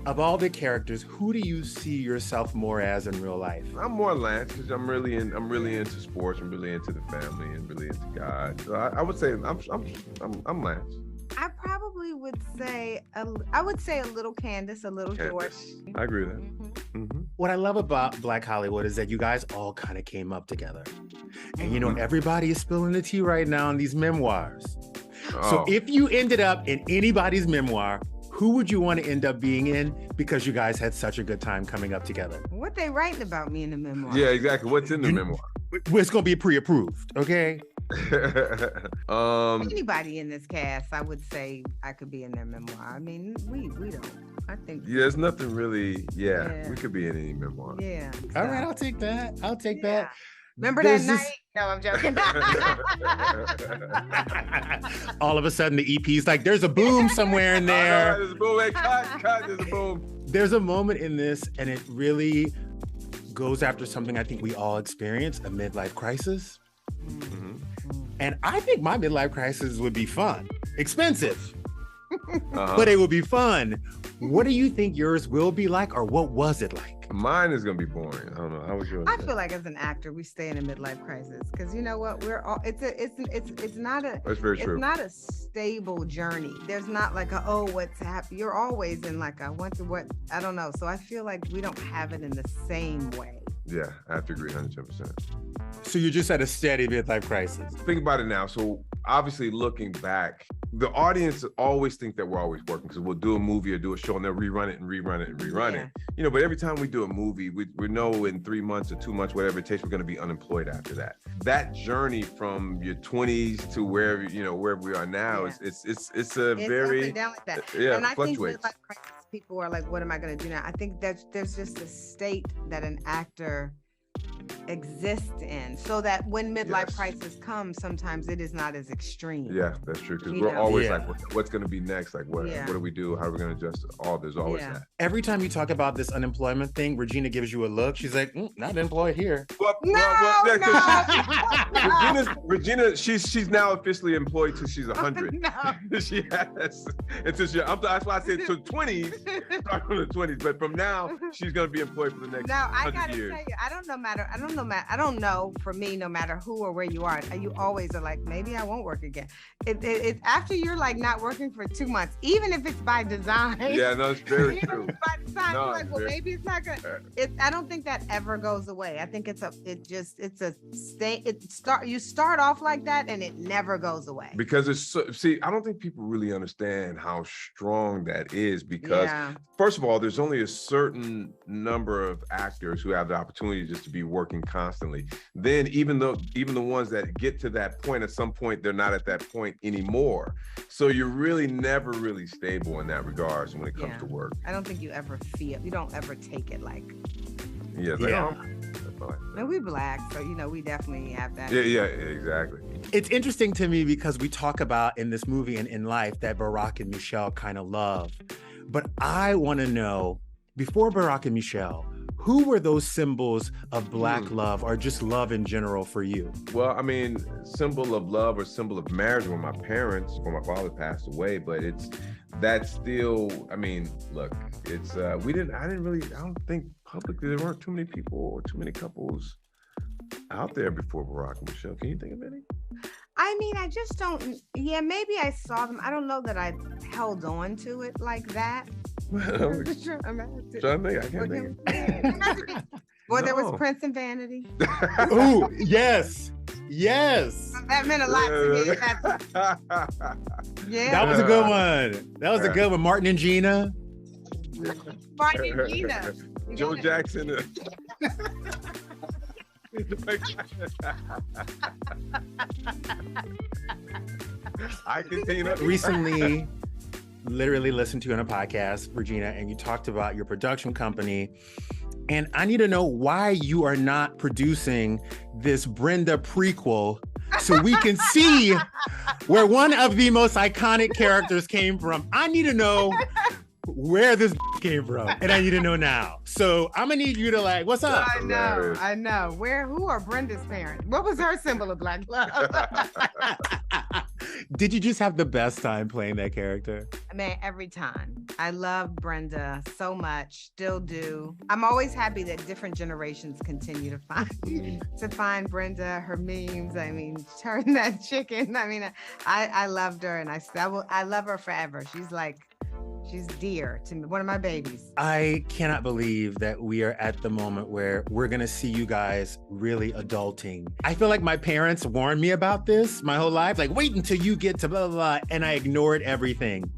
Of all the characters, who do you see yourself more as in real life? I'm more Lance because I'm really into sports. I'm really into the family and really into God. So I would say I'm Lance. I probably would say a little Candace, a little George. I agree with that. Mm-hmm. What I love about Black Hollywood is that you guys all kind of came up together. And you know, everybody is spilling the tea right now in these memoirs. So if you ended up in anybody's memoir, who would you want to end up being in because you guys had such a good time coming up together? What they writing about me in the memoir? Yeah, exactly. What's in the memoir? It's going to be pre-approved, okay? Anybody in this cast, I would say I could be in their memoir. I mean, we don't. I think. Yeah, there's nothing really. Yeah, we could be in any memoir. Yeah. All right, I'll take that. That. Remember that night? No, I'm joking. All of a sudden, the EP's like, there's a boom somewhere in there. There's a boom. Hey, cut. There's a boom. There's a moment in this, and it really goes after something I think we all experience, a midlife crisis. Mm-hmm. And I think my midlife crisis would be fun. Expensive. But it would be fun. What do you think yours will be like, or what was it like? Mine is gonna be boring. I don't know. How was yours? I feel like as an actor, we stay in a midlife crisis because you know what? We're all. It's not a. That's very true. It's not a stable journey. There's not like a what's happening. You're always in like a went through what I don't know. So I feel like we don't have it in the same way. Yeah, I have to agree 110%. So you're just at a steady midlife crisis. Think about it now. So obviously looking back, the audience always think that we're always working because we'll do a movie or do a show and they'll rerun it and rerun it and rerun it. You know, but every time we do a movie, we know in 3 months or 2 months, whatever it takes, we're going to be unemployed after that. That journey from your 20s to wherever we are now, it's very, down like that. Yeah, and I fluctuates. Think midlife crisis, people are like, what am I going to do now? I think that there's just a state that an actor exist in, so that when midlife crisis comes, sometimes it is not as extreme. Yeah, that's true. Because we're always like, what's going to be next? Like, what do we do? How are we going to adjust? There's always that. Every time you talk about this unemployment thing, Regina gives you a look. She's like, not employed here. Regina, she's now officially employed till she's 100. No. She has. That's why I said to 20s, start from the 20s. But from now, she's going to be employed for the next 100 years. No, I got to tell you, I don't know, for me, no matter who or where you are, you always are like, maybe I won't work again. It after you're like not working for 2 months, even if it's by design. Yeah, no, it's very true. By design, you're like, well, maybe it's not gonna. I don't think that ever goes away. I think you start off like that and it never goes away. Because I don't think people really understand how strong that is because first of all, there's only a certain number of actors who have the opportunity just to be working constantly. Then even the ones that get to that point, at some point, they're not at that point anymore. So you're really never really stable in that regards when it comes to work. I don't think you don't ever take it like. And we Black, so we definitely have that. Yeah, exactly. It's interesting to me because we talk about in this movie and in life that Barack and Michelle kind of love. But I want to know, before Barack and Michelle, who were those symbols of Black love or just love in general for you? Well, I mean, symbol of love or symbol of marriage when my father passed away, but that's still, I mean, look, it's, I don't think publicly there weren't too many people or too many couples out there before Barack and Michelle. Can you think of any? I mean, I just don't, maybe I saw them. I don't know that I held on to it like that. I'm trying to think. I can't think. Well, there was Prince and Vanity. Ooh, yes. That meant a lot to me. That was a good one. That was a good one. Martin and Gina. Martin and Gina. Joe Jackson. I continue. Recently, literally listened to you on a podcast, Regina, and you talked about your production company. And I need to know why you are not producing this Brenda prequel so we can see where one of the most iconic characters came from. I need to know where this came from, and I need to know now. So I'm gonna need you to what's up? I know. Who are Brenda's parents? What was her symbol of Black love? Did you just have the best time playing that character? I mean, every time. I love Brenda so much, still do. I'm always happy that different generations continue to find Brenda, her memes. I mean, turn that chicken. I mean, I loved her, and I love her forever. She's dear to me, one of my babies. I cannot believe that we are at the moment where we're going to see you guys really adulting. I feel like my parents warned me about this my whole life. Like, wait until you get to blah, blah, blah. And I ignored everything.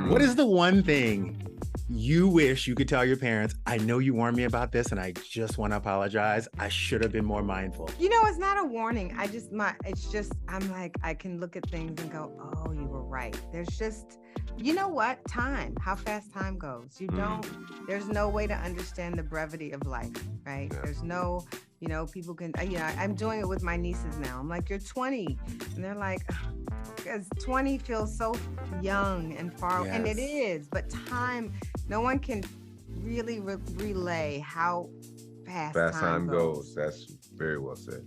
What is the one thing you wish you could tell your parents? I know you warned me about this and I just want to apologize. I should have been more mindful. You know, it's not a warning. I'm like, I can look at things and go, oh, you were right. There's just, you know what? Time, how fast time goes. There's no way to understand the brevity of life, right? Yeah. There's no, people can, I'm doing it with my nieces now. I'm like, you're 20. And they're like, because 20 feels so young and far, yes. And it is, but time, no one can really relay how fast time goes. That's very well said.